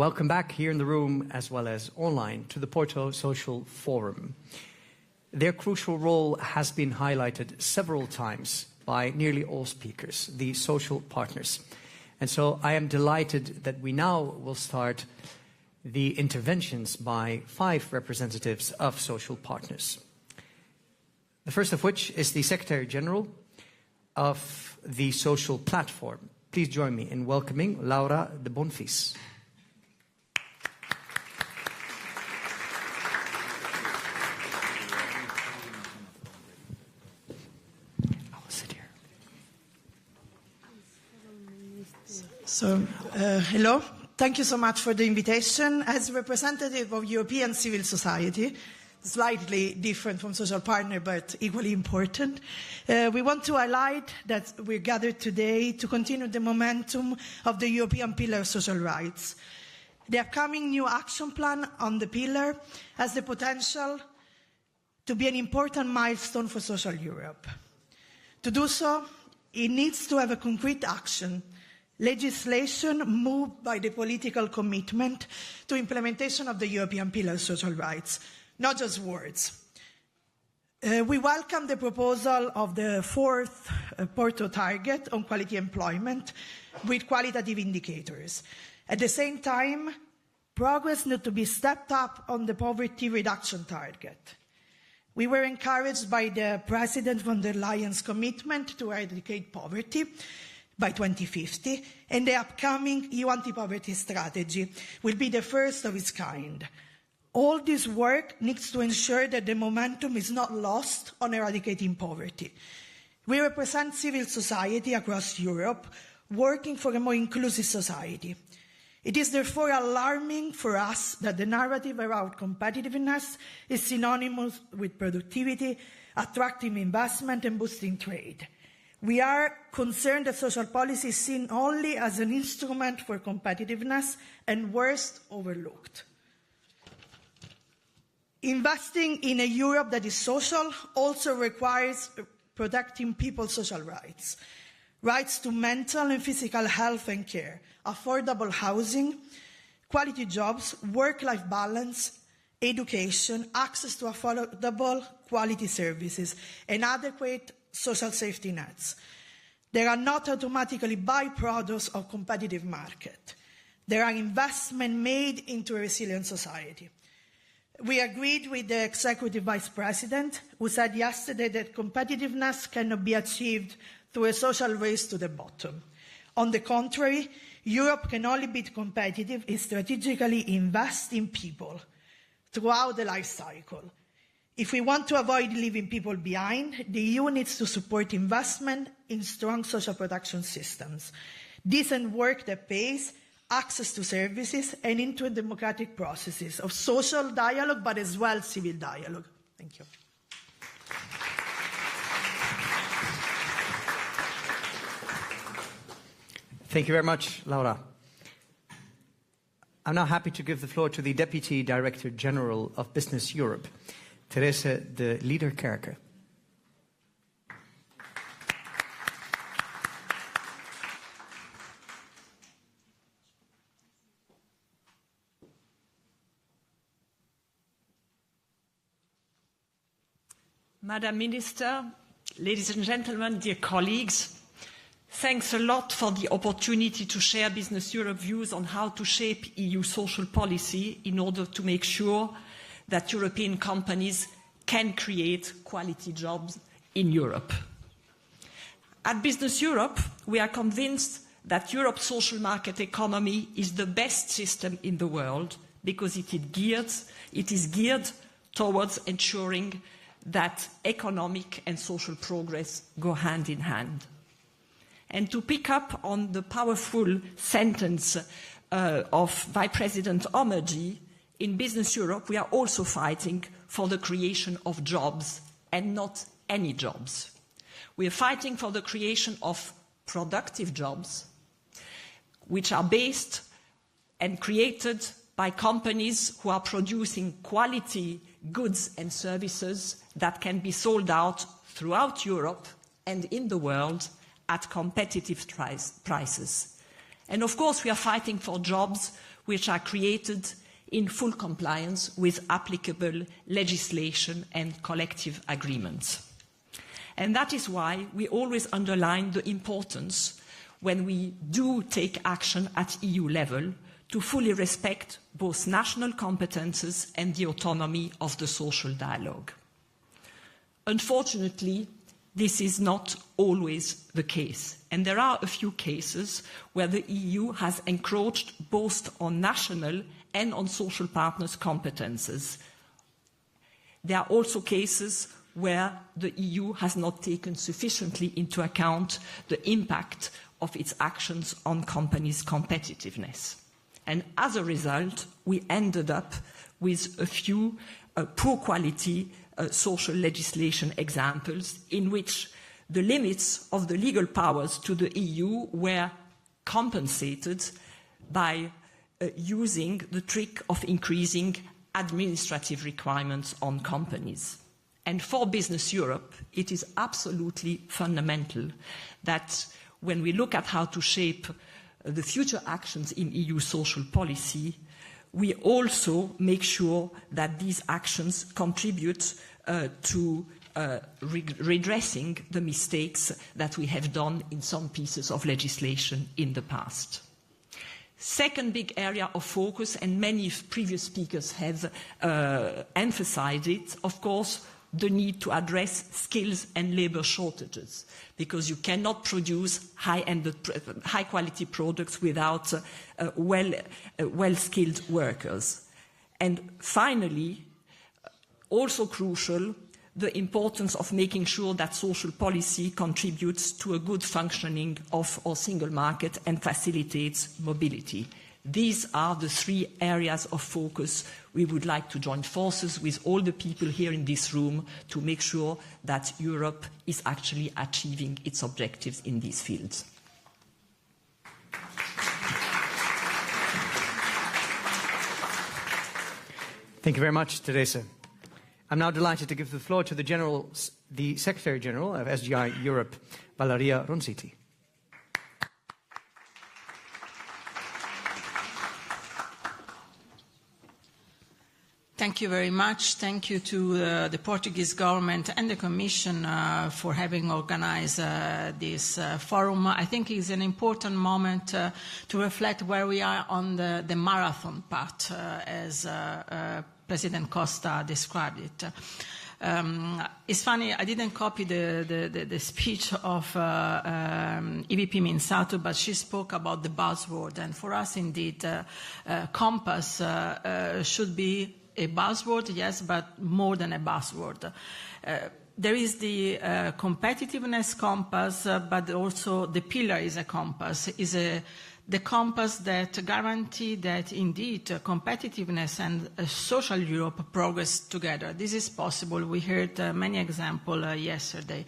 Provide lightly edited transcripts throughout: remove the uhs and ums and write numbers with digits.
Welcome back here in the room as well as online to the Porto Social Forum. Their crucial role has been highlighted several times by nearly all speakers, the social partners. And so I am delighted that we now will start the interventions by 5 representatives of social partners. The first of which is the Secretary General of the Social Platform. Please join me in welcoming Laura de Bonfils. Hello. Thank you so much for the invitation. As representative of European civil society, slightly different from social partner, but equally important, we want to highlight that we're gathered today to continue the momentum of the European Pillar of Social Rights. The upcoming new action plan on the pillar has the potential to be an important milestone for social Europe. To do so, it needs to have a concrete action, legislation moved by the political commitment to implementation of the European Pillar of Social Rights, not just words. We welcome the proposal of the 4th Porto target on quality employment with qualitative indicators. At the same time, progress needs to be stepped up on the poverty reduction target. We were encouraged by the President von der Leyen's commitment to eradicate poverty by 2050, and the upcoming EU anti-poverty strategy will be the first of its kind. All this work needs to ensure that the momentum is not lost on eradicating poverty. We represent civil society across Europe, working for a more inclusive society. It is therefore alarming for us that the narrative around competitiveness is synonymous with productivity, attracting investment and boosting trade. We are concerned that social policy is seen only as an instrument for competitiveness and, worst, overlooked. Investing in a Europe that is social also requires protecting people's social rights. Rights to mental and physical health and care, affordable housing, quality jobs, work-life balance, education, access to affordable quality services, and adequate social safety nets. They are not automatically byproducts of competitive market. They are investment made into a resilient society. We agreed with the Executive Vice President, who said yesterday that competitiveness cannot be achieved through a social race to the bottom. On the contrary, Europe can only be competitive if strategically invest in people throughout the life cycle. If we want to avoid leaving people behind, the EU needs to support investment in strong social protection systems, decent work that pays, access to services, and into democratic processes of social dialogue, but as well civil dialogue. Thank you. Thank you very much, Laura. I'm now happy to give the floor to the Deputy Director General of Business Europe, Thérèse de Liedekerke. Madam Minister, ladies and gentlemen, dear colleagues, thanks a lot for the opportunity to share Business Europe views on how to shape EU social policy in order to make sure that European companies can create quality jobs in Europe. At Business Europe, we are convinced that Europe's social market economy is the best system in the world because it is geared towards ensuring that economic and social progress go hand in hand. And to pick up on the powerful sentence of Vice President Omarjee, in Business Europe, we are also fighting for the creation of jobs, and not any jobs. We are fighting for the creation of productive jobs, which are based and created by companies who are producing quality goods and services that can be sold out throughout Europe and in the world at competitive prices. And of course, we are fighting for jobs which are created in full compliance with applicable legislation and collective agreements. And that is why we always underline the importance, when we do take action at EU level, to fully respect both national competences and the autonomy of the social dialogue. Unfortunately, this is not always the case, and there are a few cases where the EU has encroached both on national and on social partners' competences. There are also cases where the EU has not taken sufficiently into account the impact of its actions on companies' competitiveness. And as a result, we ended up with a few poor quality social legislation examples in which the limits of the legal powers to the EU were compensated by using the trick of increasing administrative requirements on companies. And for Business Europe, it is absolutely fundamental that when we look at how to shape the future actions in EU social policy, we also make sure that these actions contribute to redressing the mistakes that we have done in some pieces of legislation in the past. Second big area of focus, and many previous speakers have emphasized it, of course, the need to address skills and labor shortages, because you cannot produce high-quality products without well-skilled workers. And finally, also crucial, the importance of making sure that social policy contributes to a good functioning of our single market and facilitates mobility. These are the three areas of focus we would like to join forces with all the people here in this room to make sure that Europe is actually achieving its objectives in these fields. Thank you very much, Thérèse. I'm now delighted to give the floor to the Secretary General of SGI Europe, Valeria Ronzitti. Thank you very much. Thank you to the Portuguese government and the Commission for having organized this forum. I think it's an important moment to reflect where we are on the marathon path, as President Costa described it. It's funny, I didn't copy the speech of EVP Minsato, but she spoke about the buzzword. And for us, indeed, compass should be a buzzword, yes, but more than a buzzword. There is the competitiveness compass, but also the pillar is a compass, the compass that guarantees that indeed competitiveness and social Europe progress together. This is possible. We heard many examples yesterday.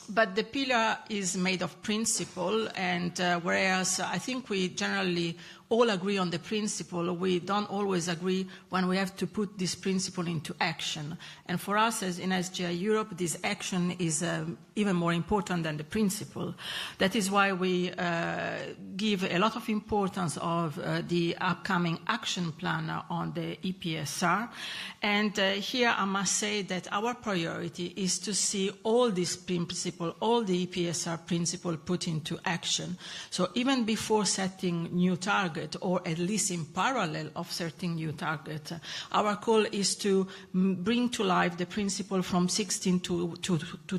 But the pillar is made of principle, and whereas I think we generally all agree on the principle, we don't always agree when we have to put this principle into action. And for us, as in SGI Europe, this action is even more important than the principle. That is why we give a lot of importance of the upcoming action plan on the EPSR. And here I must say that our priority is to see all these principles, all the EPSR principles put into action. So even before setting new targets, or at least in parallel of setting new targets, our call is to bring to life the principle from 16 to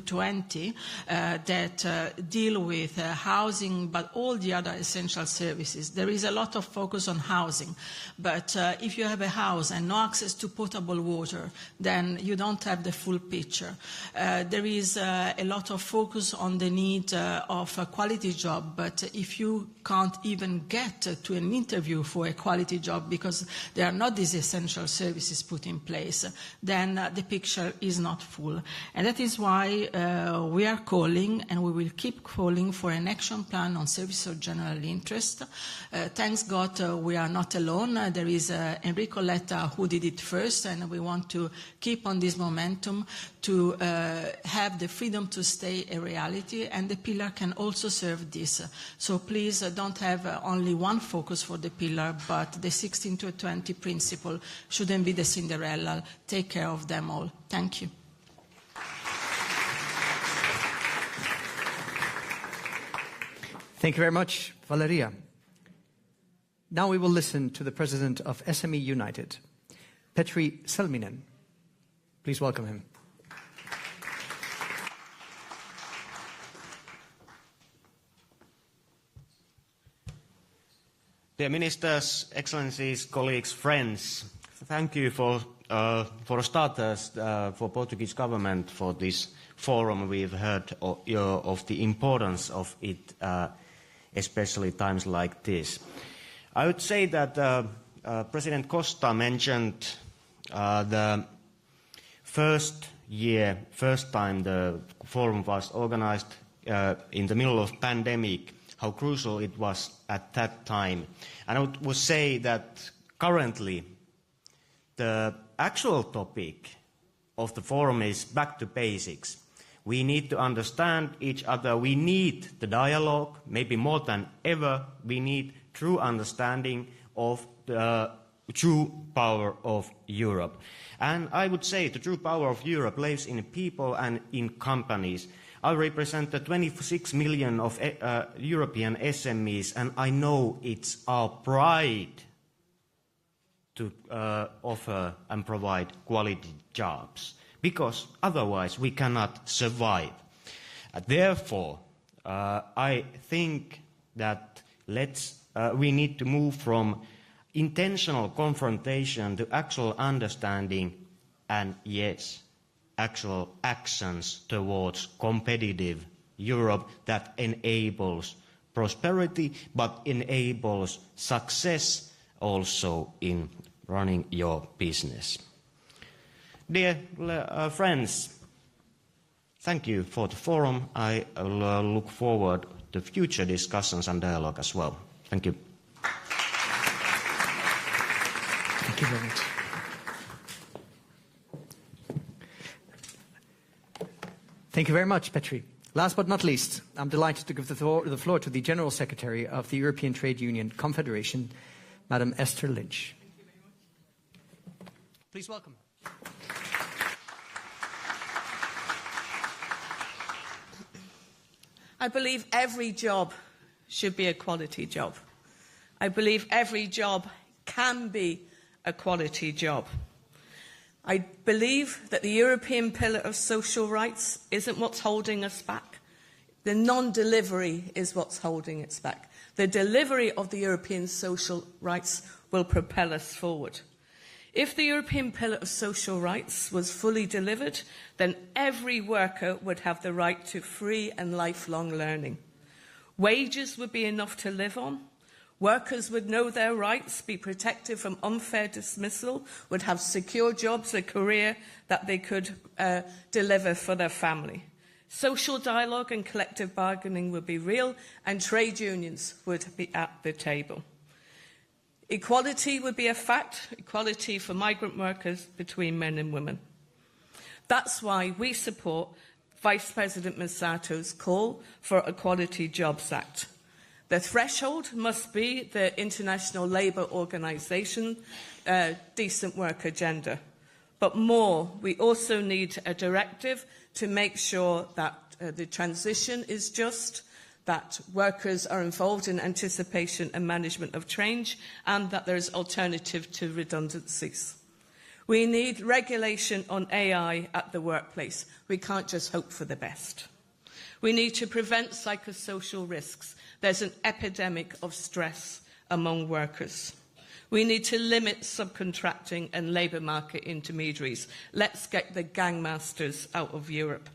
20 that deal with housing, but all the other essential services. There is a lot of focus on housing, but if you have a house and no access to potable water, then you don't have the full picture. There is a lot of focus on the need of a quality job, but if you can't even get to an interview for a quality job because there are not these essential services put in place, then the picture is not full. And that is why we are calling, and we will keep calling, for an action plan on services of general interest. Thanks God we are not alone. There is Enrico Letta who did it first, and we want to keep on this momentum to have the freedom to stay a reality, and the pillar can also serve this. So please don't have only one focus for the pillar, but the 16 to 20 principle shouldn't be the Cinderella. Take care of them all. Thank you. Thank you very much, Valeria. Now we will listen to the president of SMEunited, Petri Salminen. Please welcome him. Dear Ministers, Excellencies, colleagues, friends, thank you for starters, for Portuguese government for this forum. We've heard of the importance of it, especially times like this. I would say that President Costa mentioned the first time the forum was organized in the middle of pandemic, how crucial it was at that time. And I would say that currently the actual topic of the forum is back to basics. We need to understand each other. We need the dialogue, maybe more than ever. We need true understanding of the true power of Europe. And I would say the true power of Europe lies in people and in companies. I represent the 26 million of European SMEs, and I know it's our pride to offer and provide quality jobs, because otherwise we cannot survive. Therefore, I think that we need to move from intentional confrontation to actual understanding and, yes, actual actions towards competitive Europe that enables prosperity but enables success also in running your business. Dear friends, thank you for the forum. I look forward to future discussions and dialogue as well. Thank you. Thank you very much. Thank you very much, Petri. Last but not least, I'm delighted to give the floor to the General Secretary of the European Trade Union Confederation, Madam Esther Lynch. Please welcome. I believe every job should be a quality job. I believe every job can be a quality job. I believe that the European Pillar of Social Rights isn't what's holding us back. The non-delivery is what's holding us back. The delivery of the European social rights will propel us forward. If the European Pillar of Social Rights was fully delivered, then every worker would have the right to free and lifelong learning. Wages would be enough to live on. Workers would know their rights, be protected from unfair dismissal, would have secure jobs, a career that they could deliver for their family. Social dialogue and collective bargaining would be real, and trade unions would be at the table. Equality would be a fact, equality for migrant workers between men and women. That's why we support Vice President Massato's call for a Quality Jobs Act. The threshold must be the International Labour Organization decent work agenda. But more, we also need a directive to make sure that the transition is just, that workers are involved in anticipation and management of change, and that there is alternative to redundancies. We need regulation on AI at the workplace. We can't just hope for the best. We need to prevent psychosocial risks. There's an epidemic of stress among workers. We need to limit subcontracting and labour market intermediaries. Let's get the gangmasters out of Europe.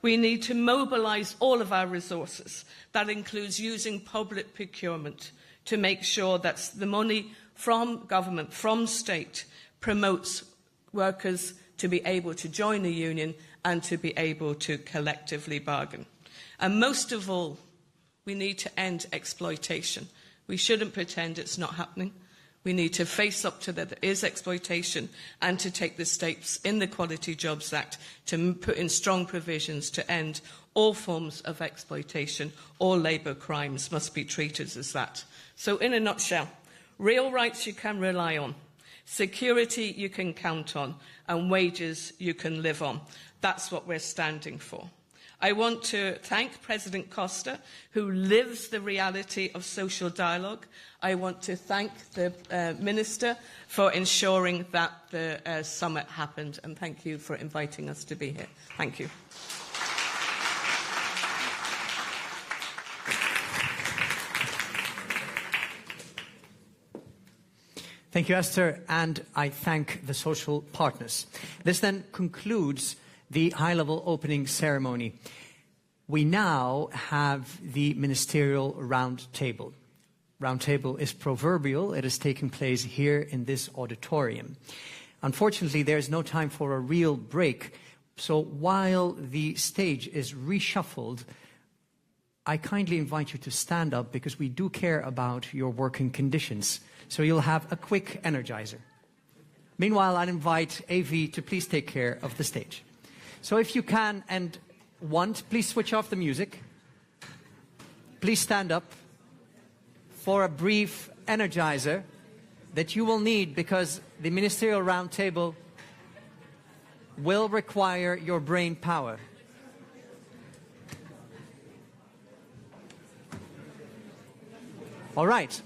We need to mobilise all of our resources. That includes using public procurement to make sure that the money from government, from state, promotes workers to be able to join a union and to be able to collectively bargain. And most of all, we need to end exploitation. We shouldn't pretend it's not happening. We need to face up to that there is exploitation and to take the steps in the Quality Jobs Act to put in strong provisions to end all forms of exploitation. All labour crimes must be treated as that. So in a nutshell, real rights you can rely on, security you can count on, and wages you can live on. That's what we're standing for. I want to thank President Costa, who lives the reality of social dialogue. I want to thank the Minister for ensuring that the summit happened, and thank you for inviting us to be here. Thank you. Thank you, Esther, and I thank the social partners. This then concludes the high-level opening ceremony. We now have the ministerial roundtable. Roundtable is proverbial. It is taking place here in this auditorium. Unfortunately, there is no time for a real break. So while the stage is reshuffled, I kindly invite you to stand up because we do care about your working conditions. So you'll have a quick energizer. Meanwhile, I'd invite AV to please take care of the stage. So if you can and want, please switch off the music. Please stand up for a brief energizer that you will need because the ministerial roundtable will require your brain power. All right.